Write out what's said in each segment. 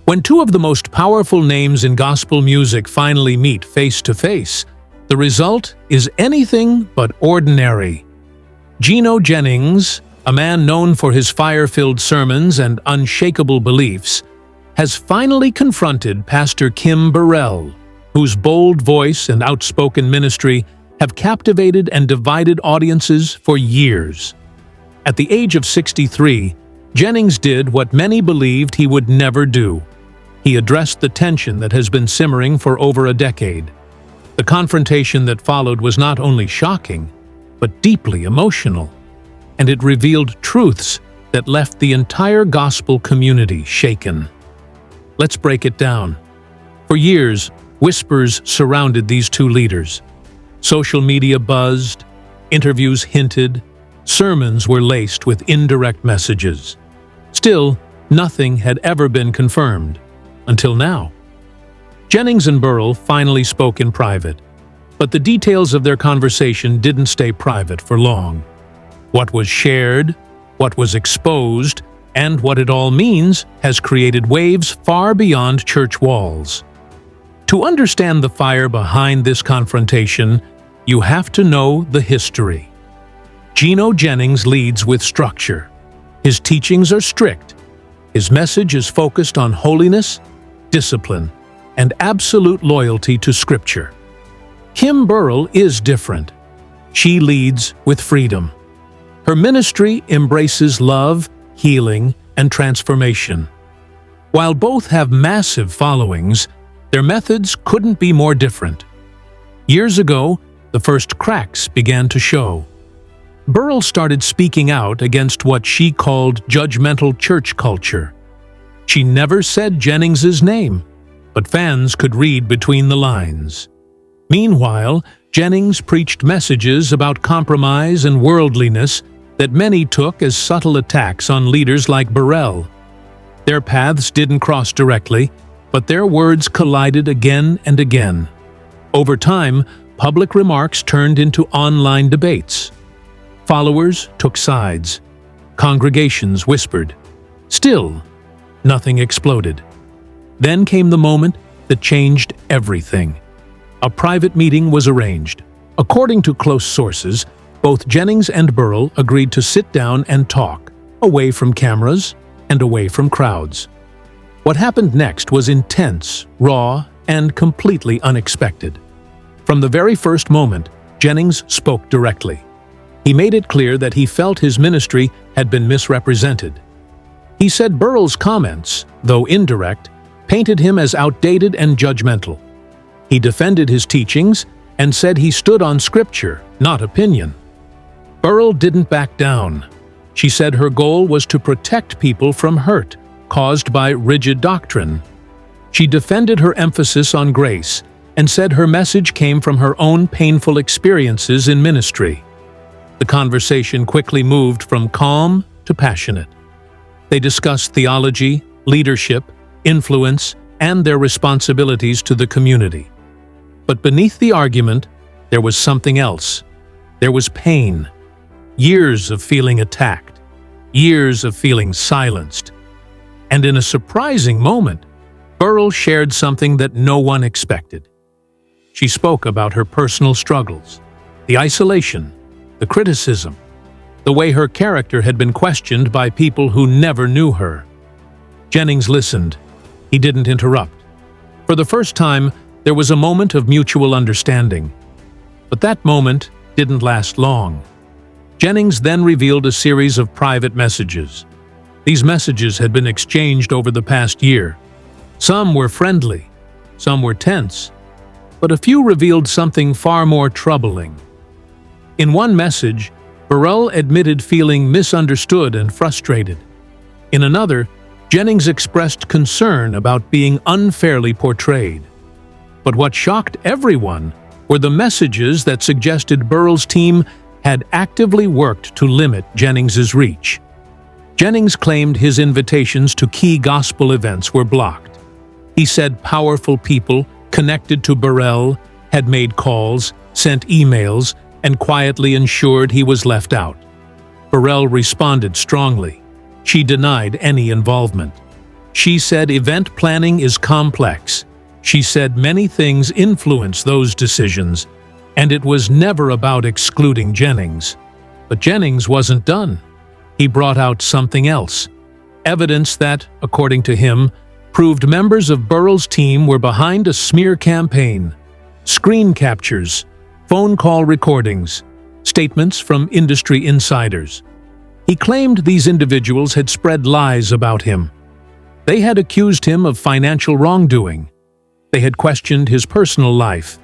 When two of the most powerful names in gospel music finally meet face to face, the result is anything but ordinary. Gino Jennings, a man known for his fire-filled sermons and unshakable beliefs, has finally confronted Pastor Kim Burrell, whose bold voice and outspoken ministry have captivated and divided audiences for years. At the age of 63, Jennings did what many believed he would never do. He addressed the tension that has been simmering for over a decade. The confrontation that followed was not only shocking, but deeply emotional, and it revealed truths that left the entire gospel community shaken. Let's break it down. For years, whispers surrounded these two leaders. Social media buzzed, interviews hinted, sermons were laced with indirect messages. Still, nothing had ever been confirmed. Until now. Jennings and Burrell finally spoke in private, but the details of their conversation didn't stay private for long. What was shared, what was exposed, and what it all means has created waves far beyond church walls. To understand the fire behind this confrontation, you have to know the history. Gino Jennings leads with structure. His teachings are strict. His message is focused on holiness, discipline, and absolute loyalty to Scripture. Kim Burrell is different. She leads with freedom. Her ministry embraces love, healing, and transformation. While both have massive followings, their methods couldn't be more different. Years ago, the first cracks began to show. Burrell started speaking out against what she called judgmental church culture. She never said Jennings's name, but fans could read between the lines. Meanwhile, Jennings preached messages about compromise and worldliness that many took as subtle attacks on leaders like Burrell. Their paths didn't cross directly, but their words collided again and again. Over time, public remarks turned into online debates. Followers took sides. Congregations whispered. Still, nothing exploded. Then came the moment that changed everything. A private meeting was arranged. According to close sources, both Jennings and Burrell agreed to sit down and talk, away from cameras and away from crowds. What happened next was intense, raw, and completely unexpected. From the very first moment, Jennings spoke directly. He made it clear that he felt his ministry had been misrepresented. He said Burrell's comments, though indirect, painted him as outdated and judgmental. He defended his teachings and said he stood on Scripture, not opinion. Burrell didn't back down. She said her goal was to protect people from hurt caused by rigid doctrine. She defended her emphasis on grace and said her message came from her own painful experiences in ministry. The conversation quickly moved from calm to passionate. They discussed theology, leadership, influence, and their responsibilities to the community. But beneath the argument, there was something else. There was pain. Years of feeling attacked. Years of feeling silenced. And in a surprising moment, Burrell shared something that no one expected. She spoke about her personal struggles, the isolation, the criticism, the way her character had been questioned by people who never knew her. Jennings listened. He didn't interrupt. For the first time, there was a moment of mutual understanding. But that moment didn't last long. Jennings then revealed a series of private messages. These messages had been exchanged over the past year. Some were friendly, some were tense, but a few revealed something far more troubling. In one message, Burrell admitted feeling misunderstood and frustrated. In another, Jennings expressed concern about being unfairly portrayed. But what shocked everyone were the messages that suggested Burrell's team had actively worked to limit Jennings's reach. Jennings claimed his invitations to key gospel events were blocked. He said powerful people connected to Burrell had made calls, sent emails, and quietly ensured he was left out. Burrell responded strongly. She denied any involvement. She said event planning is complex. She said many things influence those decisions, and it was never about excluding Jennings. But Jennings wasn't done. He brought out something else. Evidence that, according to him, proved members of Burrell's team were behind a smear campaign. Screen captures, phone call recordings, statements from industry insiders. He claimed these individuals had spread lies about him. They had accused him of financial wrongdoing. They had questioned his personal life.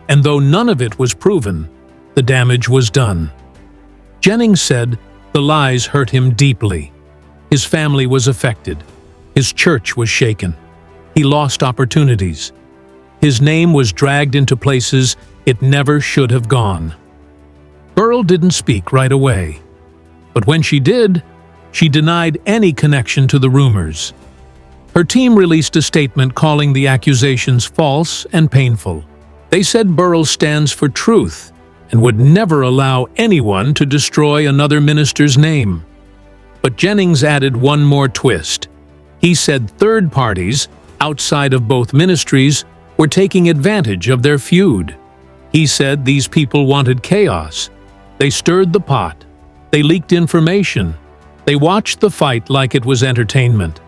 And though none of it was proven, the damage was done. Jennings said the lies hurt him deeply. His family was affected. His church was shaken. He lost opportunities. His name was dragged into places it never should have gone. Burrell didn't speak right away. But when she did, she denied any connection to the rumors. Her team released a statement calling the accusations false and painful. They said Burrell stands for truth and would never allow anyone to destroy another minister's name. But Jennings added one more twist. He said third parties, outside of both ministries, were taking advantage of their feud. He said these people wanted chaos. They stirred the pot. They leaked information. They watched the fight like it was entertainment.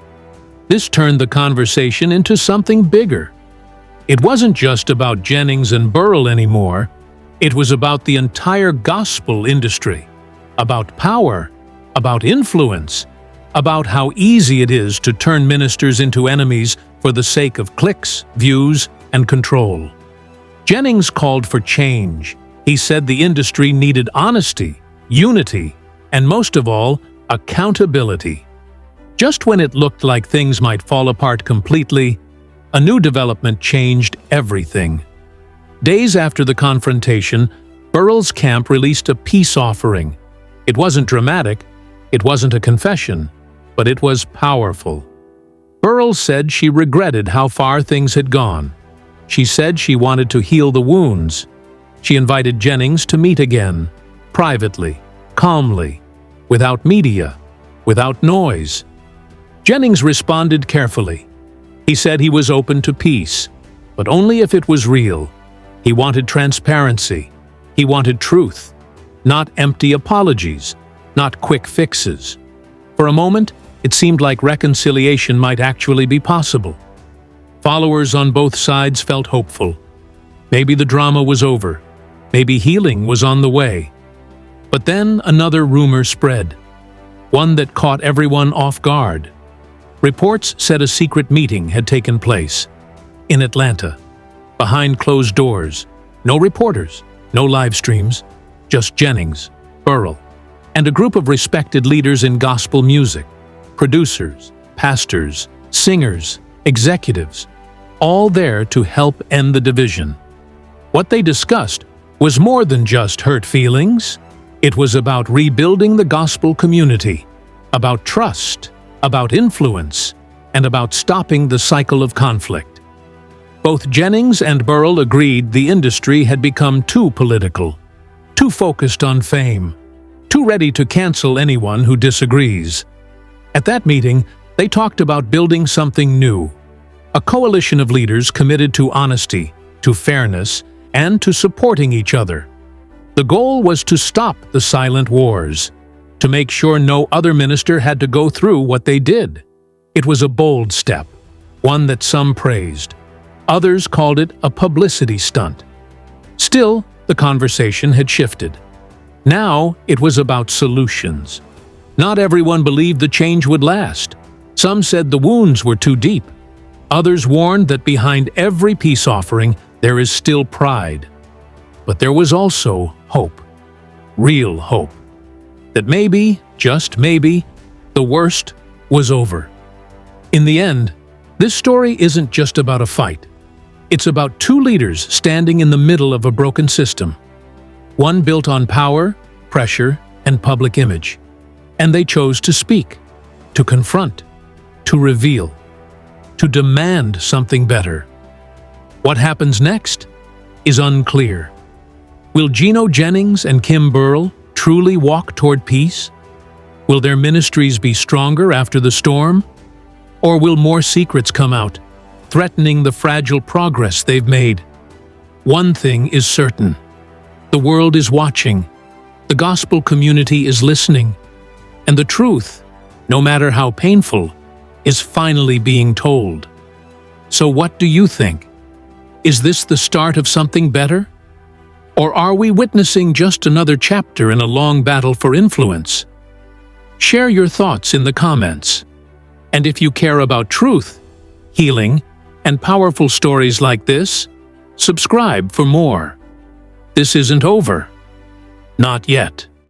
This turned the conversation into something bigger. It wasn't just about Jennings and Burrell anymore. It was about the entire gospel industry, about power, about influence, about how easy it is to turn ministers into enemies for the sake of clicks, views, and control. Jennings called for change. He said the industry needed honesty, unity, and most of all, accountability. Just when it looked like things might fall apart completely, a new development changed everything. Days after the confrontation, Burrell's camp released a peace offering. It wasn't dramatic, it wasn't a confession, but it was powerful. Burrell said she regretted how far things had gone. She said she wanted to heal the wounds. She invited Jennings to meet again, privately, calmly, without media, without noise. Jennings responded carefully. He said he was open to peace, but only if it was real. He wanted transparency. He wanted truth, not empty apologies, not quick fixes. For a moment, it seemed like reconciliation might actually be possible. Followers on both sides felt hopeful. Maybe the drama was over. Maybe healing was on the way. But then another rumor spread, one that caught everyone off guard. Reports said a secret meeting had taken place in Atlanta, behind closed doors. No reporters, no live streams, just Jennings, Burrell, and a group of respected leaders in gospel music, producers, pastors, singers, executives, all there to help end the division. What they discussed was more than just hurt feelings. It was about rebuilding the gospel community, about trust, about influence, and about stopping the cycle of conflict. Both Jennings and Burrell agreed the industry had become too political, too focused on fame, too ready to cancel anyone who disagrees. At that meeting, they talked about building something new, a coalition of leaders committed to honesty, to fairness, and to supporting each other. The goal was to stop the silent wars, to make sure no other minister had to go through what they did. It was a bold step, one that some praised. Others called it a publicity stunt. Still, the conversation had shifted. Now it was about solutions. Not everyone believed the change would last. Some said the wounds were too deep. Others warned that behind every peace offering there is still pride. But there was also hope, real hope. That maybe, just maybe, the worst was over. In the end, this story isn't just about a fight. It's about two leaders standing in the middle of a broken system. One built on power, pressure, and public image. And they chose to speak, to confront, to reveal, to demand something better. What happens next is unclear. Will Gino Jennings and Kim Burrell truly walk toward peace? Will their ministries be stronger after the storm? Or will more secrets come out, threatening the fragile progress they've made? One thing is certain. The world is watching, the gospel community is listening, and the truth, no matter how painful, is finally being told. So what do you think? Is this the start of something better? Or are we witnessing just another chapter in a long battle for influence? Share your thoughts in the comments. And if you care about truth, healing, and powerful stories like this, subscribe for more. This isn't over. Not yet.